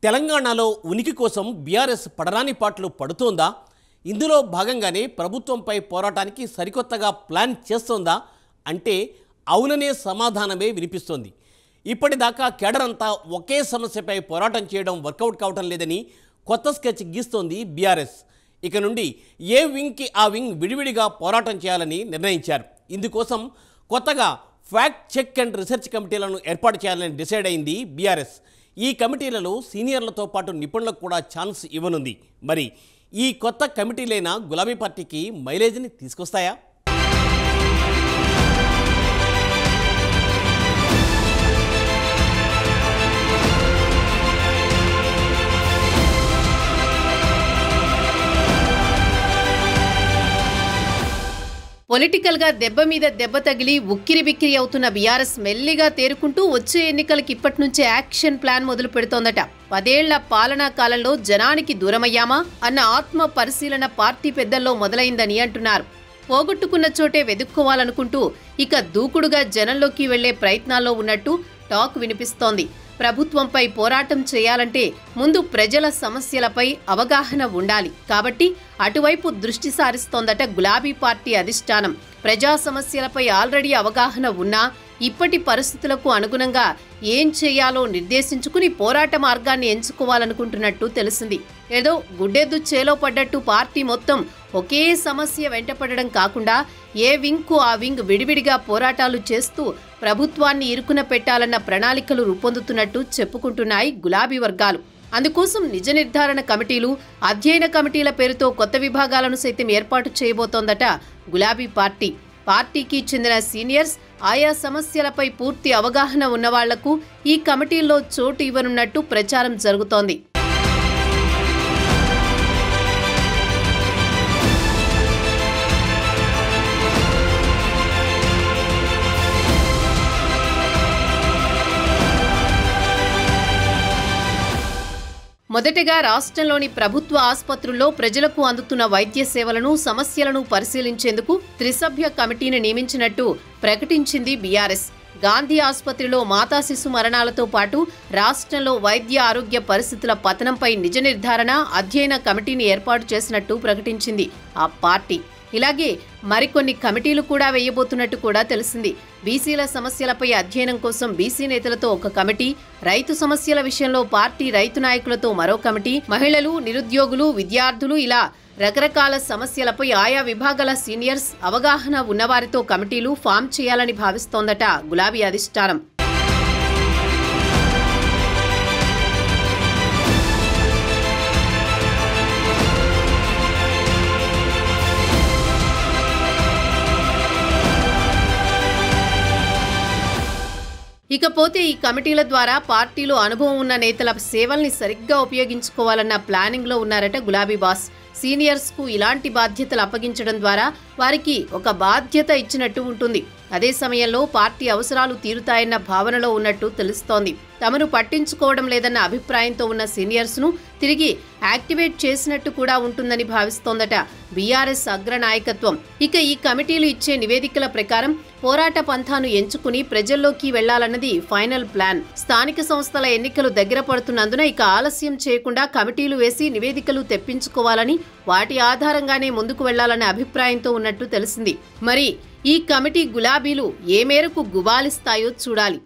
తెలంగాణలో ఉనికి కోసం బీఆర్ఎస్ పడరాని పాటలు పడుతోందా? ఇందులో భాగంగానే ప్రభుత్వంపై పోరాటానికి సరికొత్తగా ప్లాన్ చేస్తోందా అంటే అవుననే సమాధానమే వినిపిస్తోంది. ఇప్పటిదాకా కేడర్ అంతా ఒకే సమస్యపై పోరాటం చేయడం వర్కౌట్ కావటం లేదని కొత్త స్కెచ్ గీస్తోంది బీఆర్ఎస్. ఇక నుండి ఏ వింగ్కి ఆ వింగ్ విడివిడిగా పోరాటం చేయాలని నిర్ణయించారు. ఇందుకోసం కొత్తగా ఫ్యాక్ట్ చెక్ అండ్ రీసెర్చ్ కమిటీలను ఏర్పాటు చేయాలని డిసైడ్ అయింది బీఆర్ఎస్. ఈ కమిటీలలో సీనియర్లతో పాటు నిపుణులకు కూడా ఛాన్స్ ఇవ్వనుంది. మరి ఈ కొత్త కమిటీలైనా గులాబీ పార్టీకి మైలేజ్ని తీసుకొస్తాయా? పొలిటికల్ గా దెబ్బ మీద దెబ్బ తగిలి ఉక్కిరి బిక్కిరి అవుతున్న బీఆర్ఎస్ మెల్లిగా తేరుకుంటూ వచ్చే ఎన్నికలకి ఇప్పటి నుంచే యాక్షన్ ప్లాన్ మొదలు పెడుతోందట. 10 ఏళ్ల పాలనా కాలంలో జనానికి దూరమయ్యామా అన్న ఆత్మ పరిశీలన పార్టీ పెద్దల్లో మొదలైందని అంటున్నారు. పోగొట్టుకున్న చోటే వెదుక్కోవాలనుకుంటూ ఇక దూకుడుగా జనంలోకి వెళ్లే ప్రయత్నాల్లో ఉన్నట్టు టాక్ వినిపిస్తోంది. ప్రభుత్వంపై పోరాటం చేయాలంటే ముందు ప్రజల సమస్యలపై అవగాహన ఉండాలి కాబట్టి అటువైపు దృష్టి సారిస్తోందట గులాబీ పార్టీ అధిష్టానం. ప్రజా సమస్యలపై ఆల్రెడీ అవగాహన ఉన్నా ఇప్పటి పరిస్థితులకు అనుగుణంగా ఏం చేయాలో నిర్దేశించుకుని పోరాట మార్గాన్ని ఎంచుకోవాలనుకుంటున్నట్టు తెలిసింది. ఏదో గుడ్డెద్దు చేలో పడ్డట్టు పార్టీ మొత్తం ఒకే సమస్య వెంటపడడం కాకుండా ఏ వింగ్కు ఆ వింగ్ విడివిడిగా పోరాటాలు చేస్తూ ప్రభుత్వాన్ని ఇరుకున పెట్టాలన్న ప్రణాళికలు రూపొందుతున్నట్టు చెప్పుకుంటున్నాయి గులాబీ వర్గాలు. అందుకోసం నిజ నిర్ధారణ కమిటీలు, అధ్యయన కమిటీల పేరుతో కొత్త విభాగాలను సైతం ఏర్పాటు చేయబోతోందట గులాబీ పార్టీ. పార్టీకి చెందిన సీనియర్స్, ఆయా సమస్యలపై పూర్తి అవగాహన ఉన్నవాళ్లకు ఈ కమిటీల్లో చోటు ఇవ్వనున్నట్టు ప్రచారం జరుగుతోంది. మొదటగా రాష్ట్రంలోని ప్రభుత్వ ఆసుపత్రుల్లో ప్రజలకు అందుతున్న వైద్య సేవలను, సమస్యలను పరిశీలించేందుకు త్రిసభ్య కమిటీని నియమించినట్టు ప్రకటించింది బీఆర్ఎస్. గాంధీ ఆసుపత్రిలో మాతా శిశు మరణాలతో పాటు రాష్ట్రంలో వైద్య ఆరోగ్య పరిస్థితుల పతనంపై నిజ నిర్ధారణ, అధ్యయన కమిటీని ఏర్పాటు చేసినట్టు ప్రకటించింది ఆ పార్టీ. ఇలాగే మరికొన్ని కమిటీలు కూడా వేయబోతున్నట్టు కూడా తెలిసింది. బీసీల సమస్యలపై అధ్యయనం కోసం బీసీ నేతలతో ఒక కమిటీ, రైతు సమస్యల విషయంలో పార్టీ రైతు నాయకులతో మరో కమిటీ, మహిళలు, నిరుద్యోగులు, విద్యార్థులు ఇలా రకరకాల సమస్యలపై ఆయా విభాగాల సీనియర్స్, అవగాహన ఉన్నవారితో కమిటీలు ఫామ్ చేయాలని భావిస్తోందట గులాబీ అధిష్టానం. ఇకపోతే ఈ కమిటీల ద్వారా పార్టీలో అనుభవం ఉన్న నేతల సేవల్ని సరిగ్గా ఉపయోగించుకోవాలన్న ప్లానింగ్ లో ఉన్నారట గులాబీ బాస్. సీనియర్స్ కు ఇలాంటి బాధ్యతలు అప్పగించడం ద్వారా వారికి ఒక బాధ్యత ఇచ్చినట్టు ఉంటుంది. అదే సమయంలో పార్టీ అవసరాలు తీరుతాయన్న భావనలో ఉన్నట్టు తెలుస్తోంది. తమను పట్టించుకోవడం లేదన్న అభిప్రాయంతో ఉన్న సీనియర్స్ ను తిరిగి యాక్టివేట్ చేసినట్టు కూడా ఉంటుందని భావిస్తోందట బీఆర్ఎస్ అగ్రనాయకత్వం. ఇక ఈ కమిటీలు ఇచ్చే నివేదికల ప్రకారం పోరాట పంథాను ఎంచుకుని ప్రజల్లోకి వెళ్లాలన్నది ఫైనల్ ప్లాన్. స్థానిక సంస్థల ఎన్నికలు దగ్గర పడుతున్నందున ఇక ఆలస్యం చేయకుండా కమిటీలు వేసి నివేదికలు తెప్పించుకోవాలని, వాటి ఆధారంగానే ముందుకు వెళ్లాలనే అభిప్రాయంతో ఉన్నట్టు తెలిసింది. మరి ఈ కమిటీ గులాబీలు ఏ మేరకు గుబాలిస్తాయో చూడాలి.